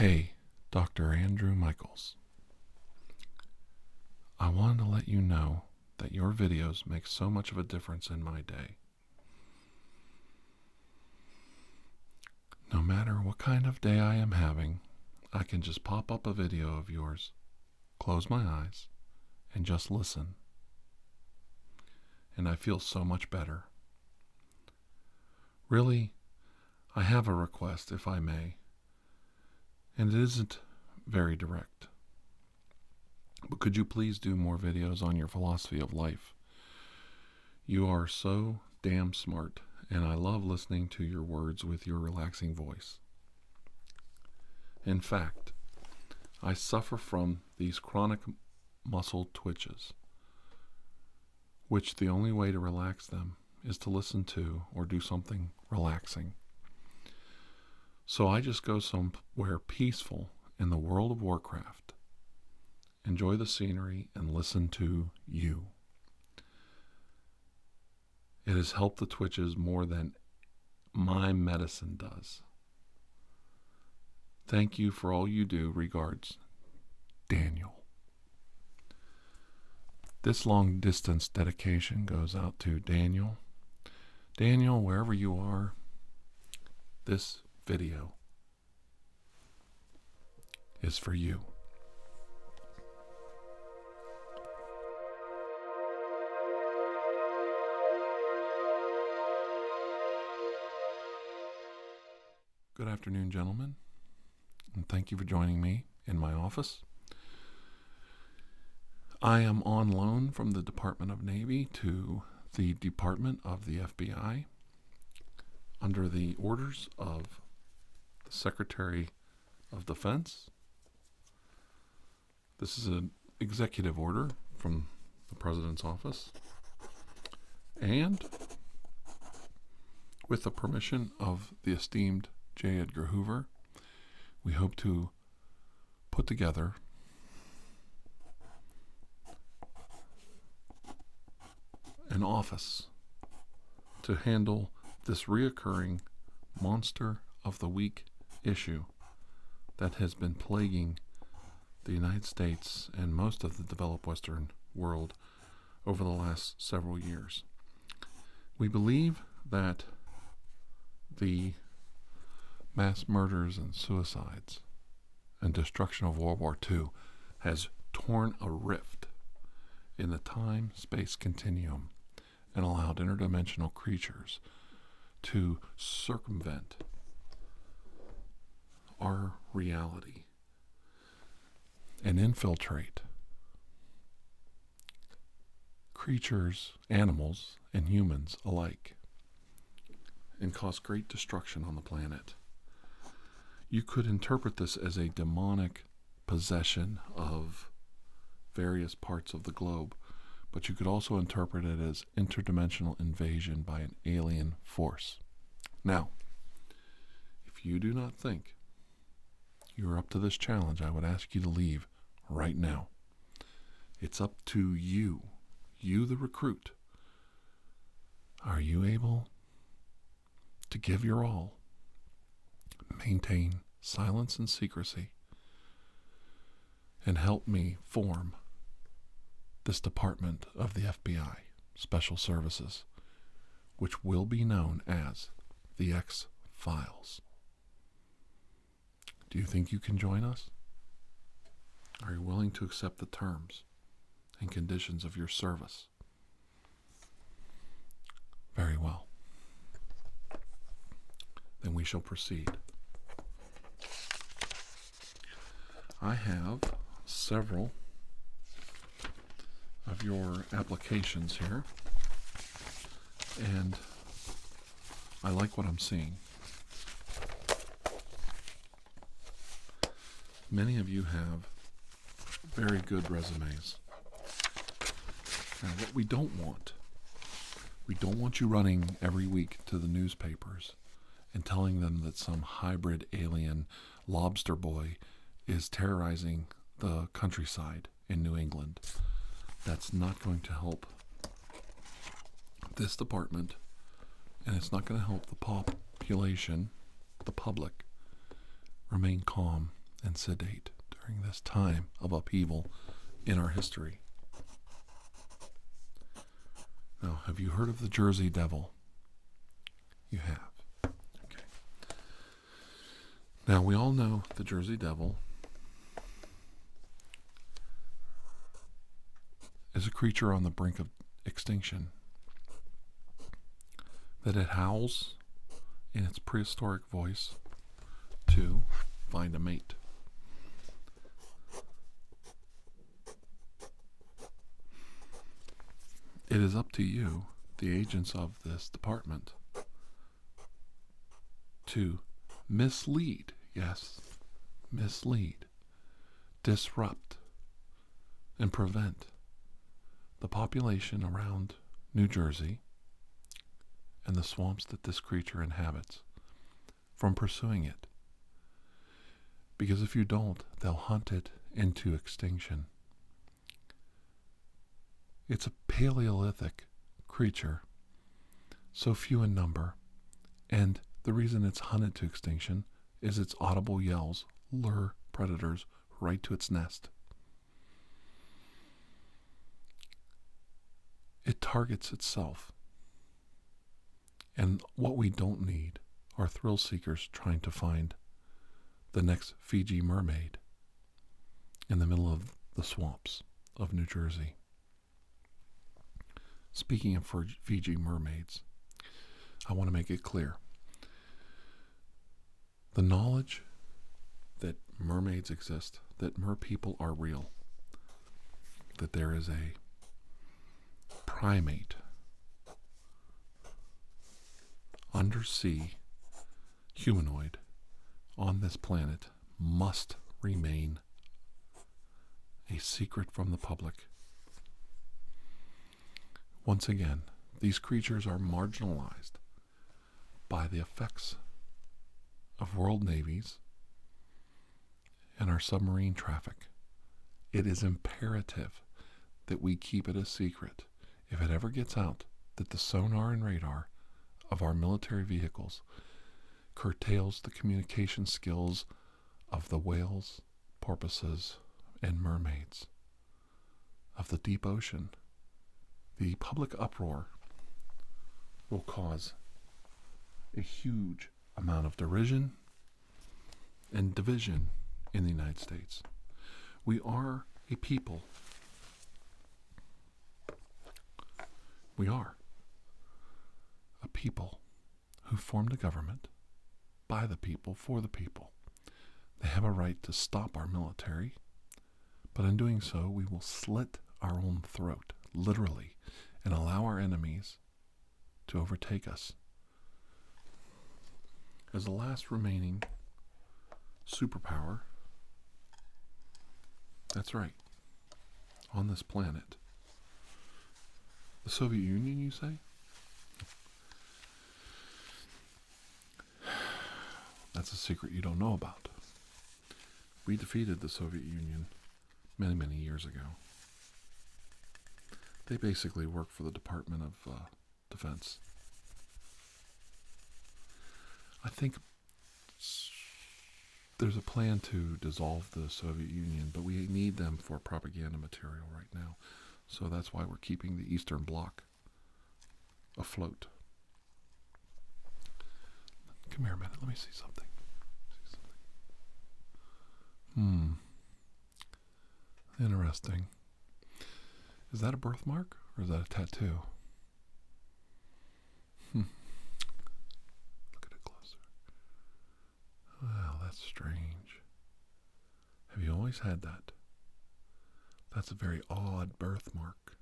Hey, Dr. Andrew Michaels. I wanted to let you know that your videos make so much of a difference in my day. No matter what kind of day I am having, I can just pop up a video of yours, close my eyes, and just listen. And I feel so much better. Really, I have a request, if I may, and it isn't very direct. But could you please do more videos on your philosophy of life? You are so damn smart, and I love listening to your words with your relaxing voice. In fact, I suffer from these chronic muscle twitches, which the only way to relax them is to listen to or do something relaxing. So I just go somewhere peaceful in the world of Warcraft, enjoy the scenery, and listen to you. It has helped the twitches more than my medicine does. Thank you for all you do. Regards, Daniel. This long distance dedication goes out to Daniel. Daniel, wherever you are, this video is for you. Good afternoon, gentlemen, and thank you for joining me in my office. I am on loan from the Department of Navy to the Department of the FBI under the orders of the Secretary of Defense. This is an executive order from the President's office, and with the permission of the esteemed J. Edgar Hoover, we hope to put together an office to handle this reoccurring Monster of the Week issue that has been plaguing the United States and most of the developed Western world over the last several years. We believe that the mass murders and suicides and destruction of World War II has torn a rift in the time-space continuum and allowed interdimensional creatures to circumvent our reality and infiltrate creatures, animals, and humans alike, and cause great destruction on the planet. You could interpret this as a demonic possession of various parts of the globe, but you could also interpret it as interdimensional invasion by an alien force. Now, if you do not think you're up to this challenge, I would ask you to leave right now. It's up to you, the recruit. Are you able to give your all, maintain silence and secrecy, and help me form this department of the FBI Special Services, which will be known as the X-Files? Do you think you can join us? Are you willing to accept the terms and conditions of your service? Very well. Then we shall proceed. I have several of your applications here, and I like what I'm seeing. Many of you have very good resumes. Now, what we don't want you running every week to the newspapers and telling them that some hybrid alien lobster boy is terrorizing the countryside in New England. That's not going to help this department, and it's not going to help the population, the public, remain calm and sedate during this time of upheaval in our history. Now, have you heard of the Jersey Devil? You have. Okay. Now, we all know the Jersey Devil is a creature on the brink of extinction. That it howls in its prehistoric voice to find a mate. It is up to you, the agents of this department, to mislead, yes, mislead, disrupt, and prevent the population around New Jersey and the swamps that this creature inhabits from pursuing it. Because if you don't, they'll hunt it into extinction. It's a Paleolithic creature, so few in number, and the reason it's hunted to extinction is its audible yells lure predators right to its nest. It targets itself. And what we don't need are thrill seekers trying to find the next Fiji mermaid in the middle of the swamps of New Jersey. Speaking of Fiji mermaids, I want to make it clear. The knowledge that mermaids exist, that merpeople are real, that there is a primate undersea humanoid on this planet must remain a secret from the public. Once again, these creatures are marginalized by the effects of world navies and our submarine traffic. It is imperative that we keep it a secret. If it ever gets out that the sonar and radar of our military vehicles curtails the communication skills of the whales, porpoises, and mermaids of the deep ocean, the public uproar will cause a huge amount of derision and division in the United States. We are a people. We are a people who formed a government by the people, for the people. They have a right to stop our military, but in doing so, we will slit our own throat, literally, and allow our enemies to overtake us. As the last remaining superpower, that's right, on this planet, the Soviet Union, you say? That's a secret you don't know about. We defeated the Soviet Union many, many years ago. They basically work for the Department of Defense. I think there's a plan to dissolve the Soviet Union, but we need them for propaganda material right now. So that's why we're keeping the Eastern Bloc afloat. Come here a minute. Let me see something. Interesting. Is that a birthmark or is that a tattoo? Look at it closer. Well, that's strange. Have you always had that? That's a very odd birthmark.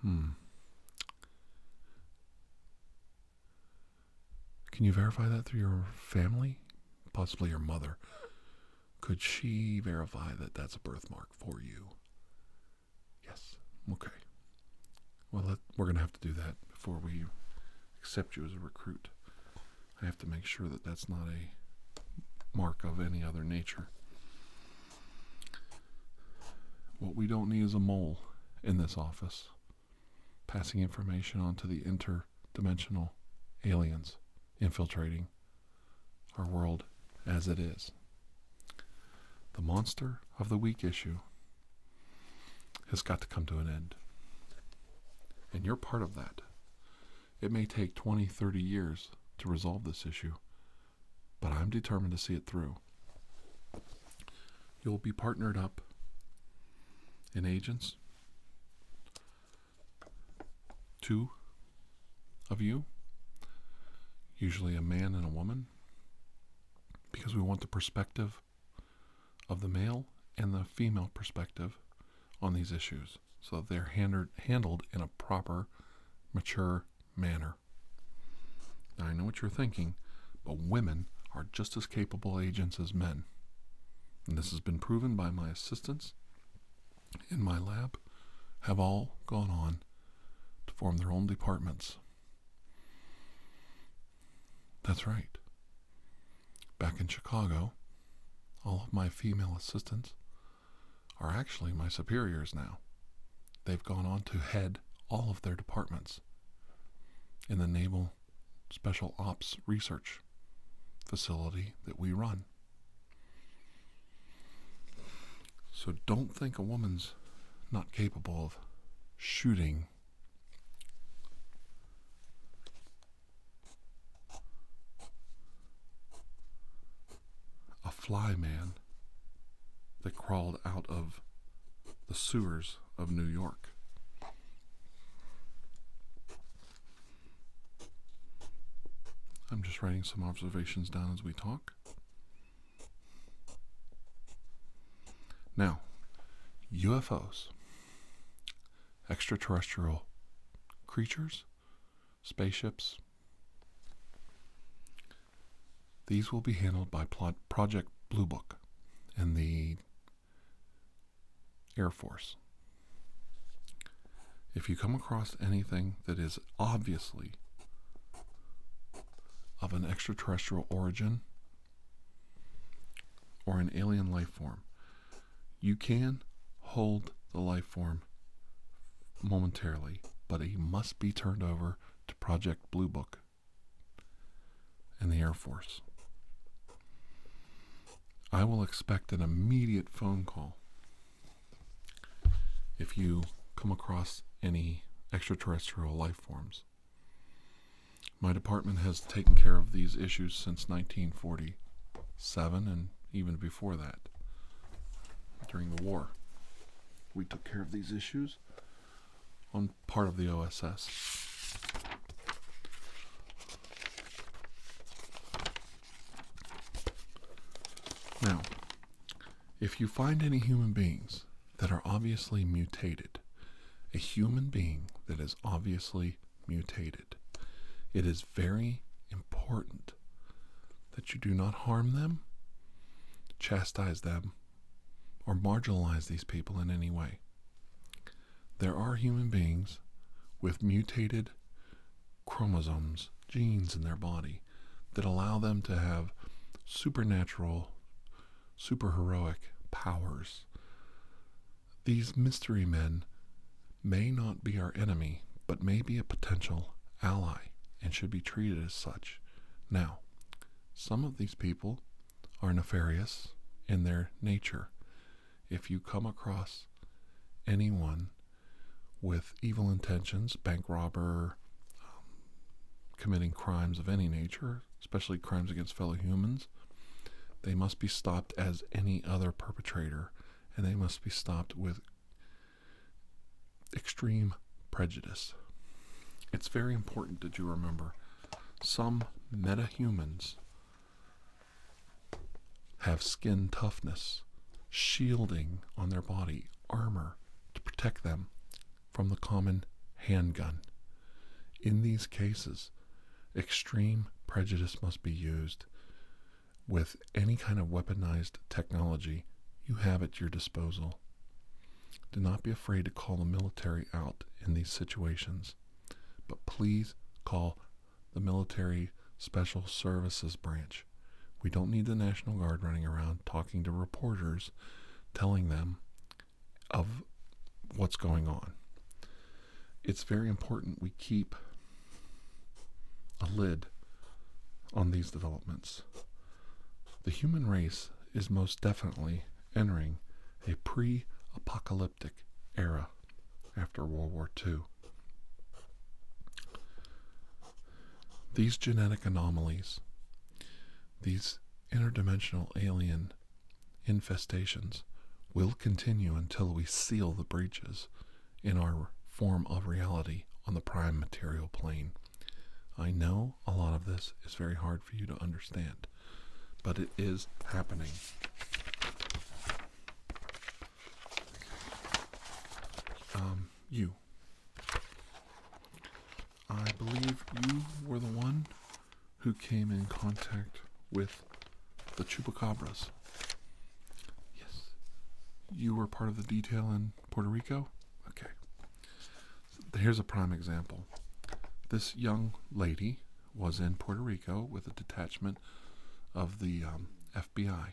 Can you verify that through your family? Possibly your mother. Could she verify that that's a birthmark for you? Yes. Okay. Well, we're going to have to do that before we accept you as a recruit. I have to make sure that that's not a mark of any other nature. What we don't need is a mole in this office passing information on to the interdimensional aliens infiltrating our world as it is. The monster of the week issue has got to come to an end. And you're part of that. It may take 20, 30 years to resolve this issue, but I'm determined to see it through. You'll be partnered up in agents. 2 of you, usually a man and a woman, because we want the perspective of the male and the female perspective on these issues, so that they're handled in a proper, mature manner. Now, I know what you're thinking, but women are just as capable agents as men. And this has been proven by my assistants in my lab, have all gone on to form their own departments. That's right. Back in Chicago, all of my female assistants are actually my superiors now. They've gone on to head all of their departments in the Naval Special Ops Research facility that we run. So don't think a woman's not capable of shooting a fly man that crawled out of the sewers of New York. I'm just writing some observations down as we talk. Now, UFOs, extraterrestrial creatures, spaceships, these will be handled by Project Blue Book and the Air Force. If you come across anything that is obviously of an extraterrestrial origin or an alien life form, you can hold the life form momentarily, but he must be turned over to Project Blue Book and the Air Force. I will expect an immediate phone call if you come across any extraterrestrial life forms. My department has taken care of these issues since 1947 and even before that. During the war, we took care of these issues on part of the OSS. Now, if you find any human beings that are obviously mutated, a human being that is obviously mutated, it is very important that you do not harm them, chastise them, or marginalize these people in any way. There are human beings with mutated chromosomes, genes in their body, that allow them to have supernatural, superheroic powers. These mystery men may not be our enemy, but may be a potential ally and should be treated as such. Now, some of these people are nefarious in their nature. If you come across anyone with evil intentions, bank robber, committing crimes of any nature, especially crimes against fellow humans, they must be stopped as any other perpetrator, and they must be stopped with extreme prejudice. It's very important that you remember some metahumans have skin toughness, shielding on their body, armor to protect them from the common handgun. In these cases, extreme prejudice must be used. With any kind of weaponized technology you have at your disposal. Do not be afraid to call the military out in these situations, but please call the military special services branch. We don't need the National Guard running around talking to reporters, telling them of what's going on. It's very important we keep a lid on these developments. The human race is most definitely entering a pre-apocalyptic era after World War II. These genetic anomalies, these interdimensional alien infestations, will continue until we seal the breaches in our form of reality on the prime material plane. I know a lot of this is very hard for you to understand, but it is happening. You. I believe you were the one who came in contact with the chupacabras. Yes. You were part of the detail in Puerto Rico? Okay. So here's a prime example. This young lady was in Puerto Rico with a detachment of the FBI.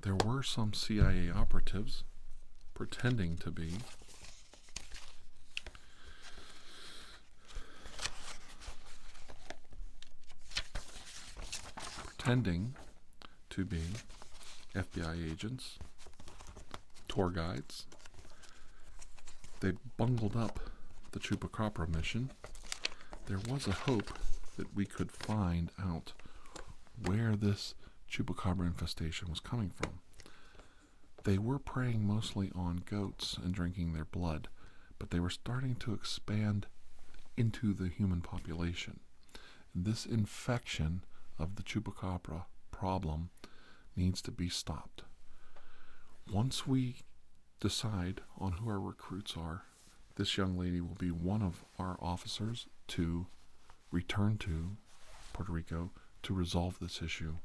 There were some CIA operatives pretending to be FBI agents, tour guides. They bungled up the Chupacabra mission. There was a hope that we could find out where this Chupacabra infestation was coming from. They were preying mostly on goats and drinking their blood, but they were starting to expand into the human population. This infection of the Chupacabra problem needs to be stopped. Once we decide on who our recruits are, this young lady will be one of our officers to return to Puerto Rico to resolve this issue.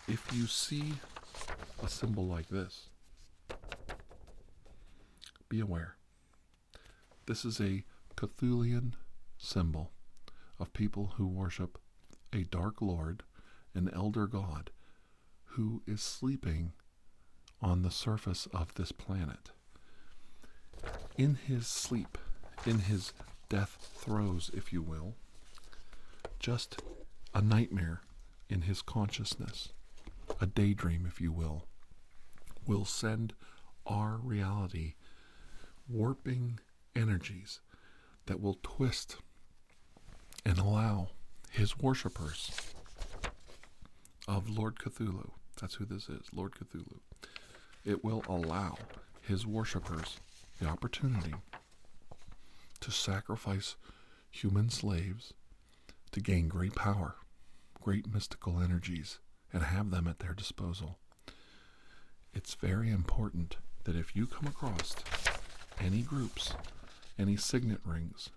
If you see a symbol like this, be aware. This is a Cthulhian symbol of people who worship a dark lord, an elder god, who is sleeping on the surface of this planet. In his sleep, in his death throes, if you will, just a nightmare in his consciousness, a daydream, if you will send our reality warping energies that will twist and allow his worshippers of Lord Cthulhu, that's who this is, Lord Cthulhu, it will allow his worshippers the opportunity to sacrifice human slaves to gain great power, great mystical energies, and have them at their disposal. It's very important that if you come across any groups, any signet rings,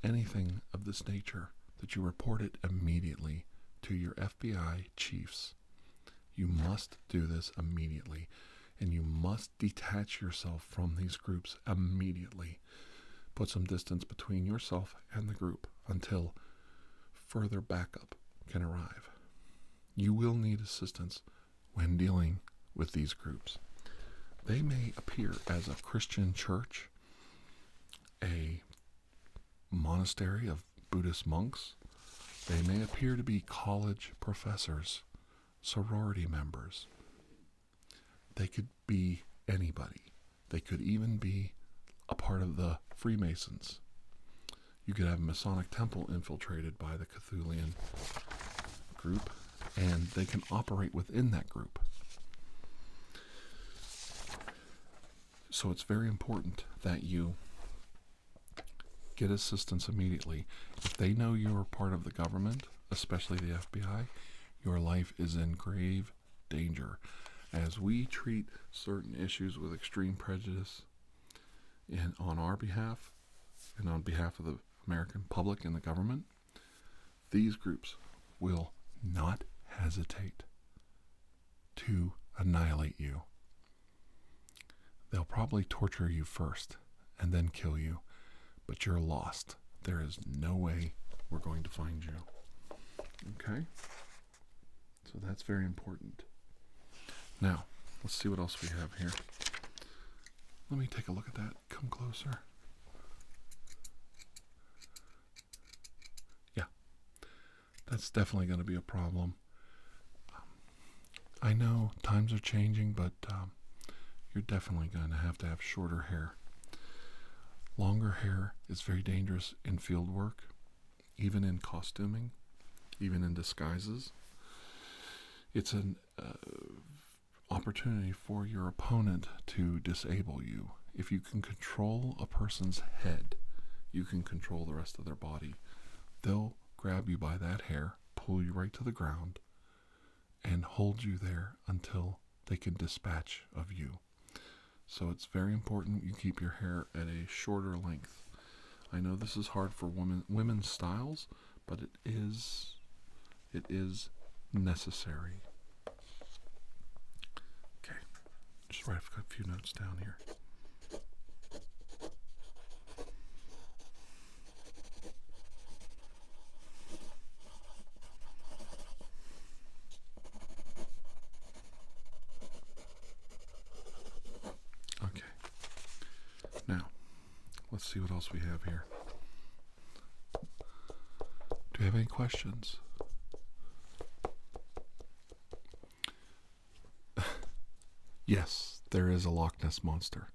anything of this nature, that you report it immediately to your FBI chiefs. You must do this immediately, and you must detach yourself from these groups immediately. Put some distance between yourself and the group until further backup can arrive. You will need assistance when dealing with these groups. They may appear as a Christian church, a monastery of Buddhist monks. They may appear to be college professors, sorority members. They could be anybody. They could even be a part of the Freemasons. You could have a Masonic temple infiltrated by the Cthulhian group, and they can operate within that group. So it's very important that you get assistance immediately. If they know you're part of the government, especially the FBI, your life is in grave danger. As we treat certain issues with extreme prejudice on our behalf and on behalf of the American public and the government, these groups will not hesitate to annihilate you. They'll probably torture you first and then kill you, but you're lost. There is no way we're going to find you. Okay? So that's very important. Now, let's see what else we have here. Let me take a look at that. Come closer. Yeah, that's definitely going to be a problem. I know times are changing, but you're definitely going to have shorter hair. Longer hair is very dangerous in field work, even in costuming, even in disguises. It's an opportunity for your opponent to disable you. If you can control a person's head, you can control the rest of their body. They'll grab you by that hair, pull you right to the ground, and hold you there until they can dispatch of you. So it's very important you keep your hair at a shorter length. I know this is hard for women's styles, but it is necessary. Okay, just write a few notes down here. Okay. Now, let's see what else we have here. Do you have any questions? Yes, there is a Loch Ness monster.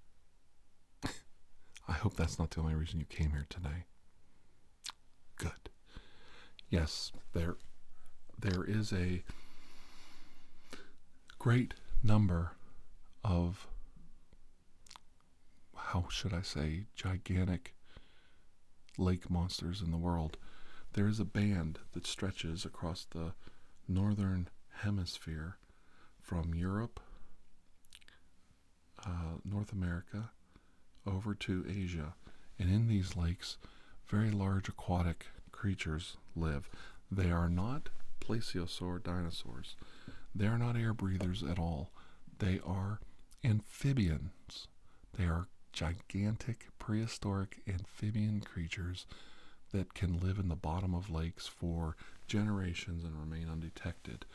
I hope that's not the only reason you came here today. Good. Yes, there is a great number of, how should I say, gigantic lake monsters in the world. There is a band that stretches across the northern hemisphere from Europe, North America, over to Asia. And in these lakes, very large aquatic creatures live. They are not plesiosaur dinosaurs. They are not air breathers at all. They are amphibians. They are gigantic prehistoric amphibian creatures that can live in the bottom of lakes for generations and remain undetected.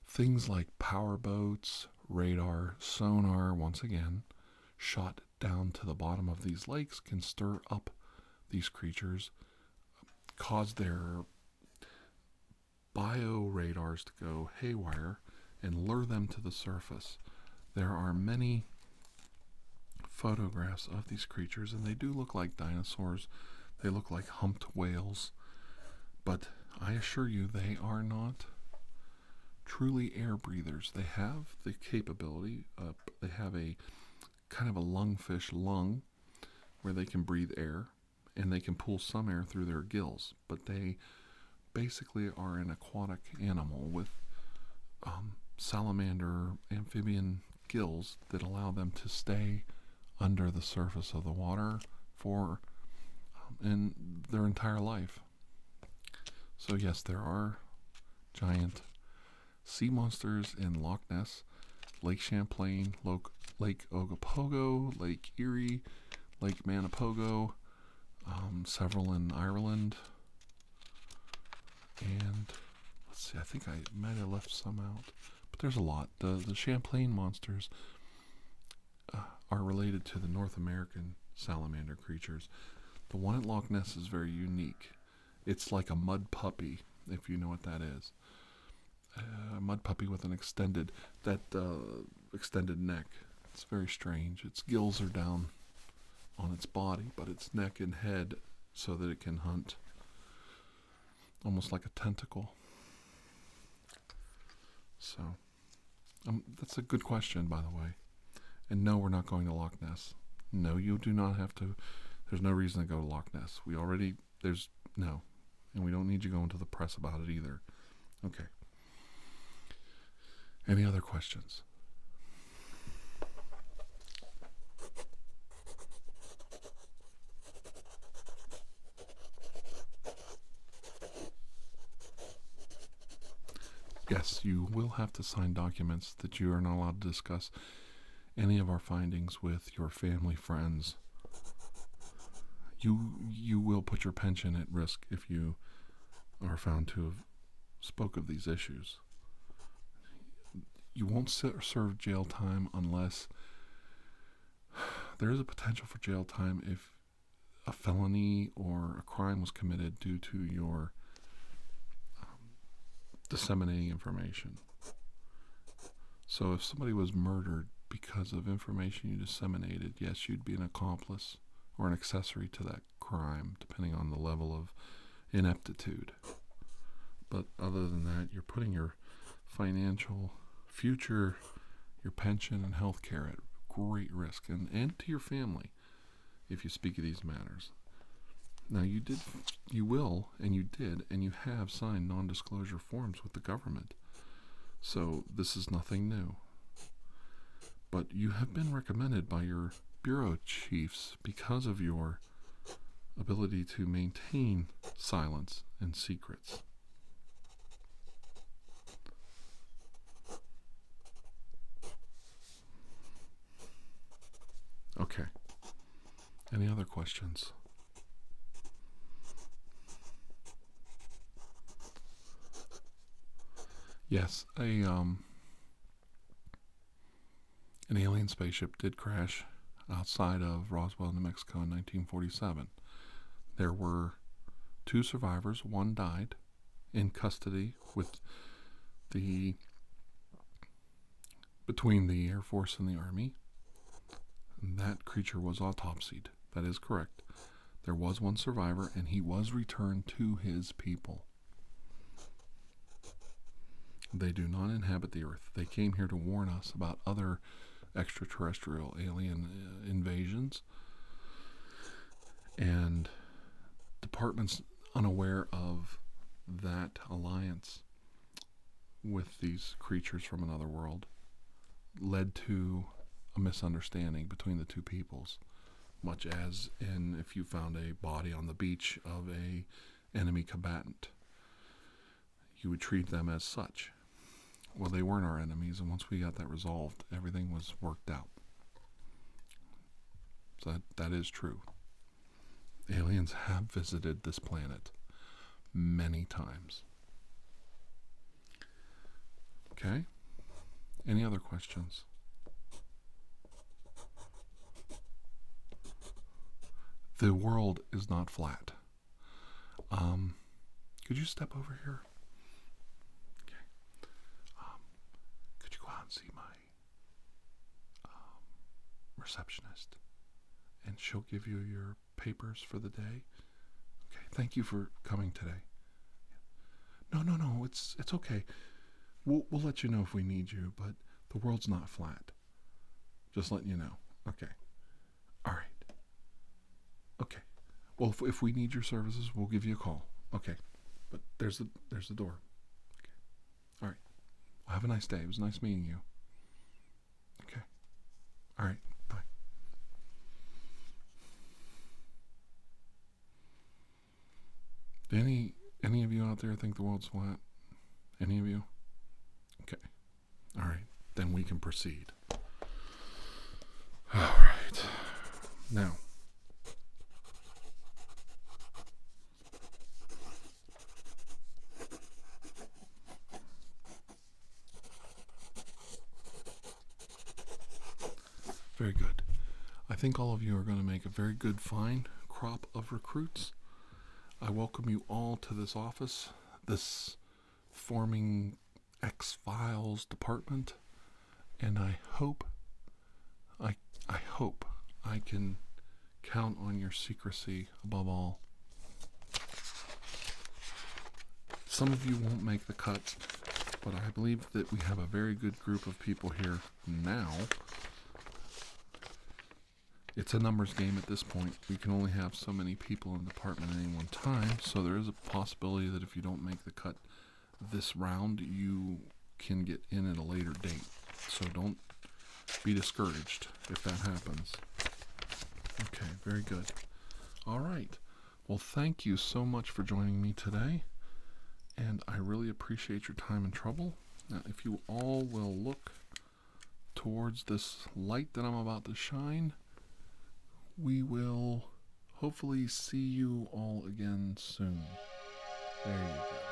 Things like power boats, radar, sonar, once again, shot down to the bottom of these lakes can stir up these creatures, cause their bioradars to go haywire, and lure them to the surface. There are many photographs of these creatures, and they do look like dinosaurs. They look like humped whales, but I assure you they are not truly air breathers. They have the capability, they have a kind of a lungfish lung where they can breathe air, and they can pull some air through their gills, but they basically are an aquatic animal with salamander amphibian gills that allow them to stay under the surface of the water for in their entire life. So yes, there are giant sea monsters in Loch Ness, Lake Champlain, Lake Ogopogo, Lake Erie, Lake Manipogo, several in Ireland, and let's see, I think I might have left some out, but there's a lot. The Champlain monsters are related to the North American salamander creatures. The one at Loch Ness is very unique. It's like a mud puppy, if you know what that is. A mud puppy with an extended neck. It's very strange. Its gills are down on its body, but its neck and head so that it can hunt. Almost like a tentacle. So, that's a good question, by the way. And no, we're not going to Loch Ness. No, you do not have to. There's no reason to go to Loch Ness. No. And we don't need you going to the press about it either. Okay. Any other questions? Yes, you will have to sign documents that you are not allowed to discuss any of our findings with your family, friends. You will put your pension at risk if you are found to have spoke of these issues. You won't serve jail time unless there is a potential for jail time if a felony or a crime was committed due to your disseminating information. So if somebody was murdered because of information you disseminated, yes, you'd be an accomplice or an accessory to that crime, depending on the level of ineptitude. But other than that, you're putting your financial future, your pension and health care at great risk, and to your family if you speak of these matters. Now you will, and you did, and you have signed non-disclosure forms with the government. So this is nothing new. But you have been recommended by your bureau chiefs because of your ability to maintain silence and secrets. Okay. Any other questions? Yes, an alien spaceship did crash outside of Roswell, New Mexico in 1947. There were 2 survivors. One died in custody between the Air Force and the Army. And that creature was autopsied. That is correct. There was one survivor, and he was returned to his people. They do not inhabit the Earth. They came here to warn us about other extraterrestrial alien invasions. And departments unaware of that alliance with these creatures from another world led to a misunderstanding between the two peoples, much as in if you found a body on the beach of a enemy combatant, you would treat them as such. Well, they weren't our enemies, and once we got that resolved, everything was worked out. So that is true. Aliens have visited this planet many times. Okay? Any other questions? The world is not flat. Could you step over here? Okay. Could you go out and see my receptionist? And she'll give you your papers for the day. Okay, thank you for coming today. No, it's okay. We'll let you know if we need you, but the world's not flat. Just letting you know. Okay. All right. Okay. Well, if we need your services, we'll give you a call. Okay. But there's the door. Okay. All right. Well, have a nice day. It was nice meeting you. Okay. All right. Bye. Do any of you out there think the world's flat? Any of you? Okay. All right. Then we can proceed. All right. Now, very good. I think all of you are going to make a very good, fine crop of recruits. I welcome you all to this office, this forming X-Files department, and I hope I can count on your secrecy above all. Some of you won't make the cut, but I believe that we have a very good group of people here now. It's a numbers game at this point. We can only have so many people in the department at any one time, so there is a possibility that if you don't make the cut this round, you can get in at a later date. So don't be discouraged if that happens. Okay, very good. All right. Well, thank you so much for joining me today, and I really appreciate your time and trouble. Now, if you all will look towards this light that I'm about to shine, we will hopefully see you all again soon. There you go.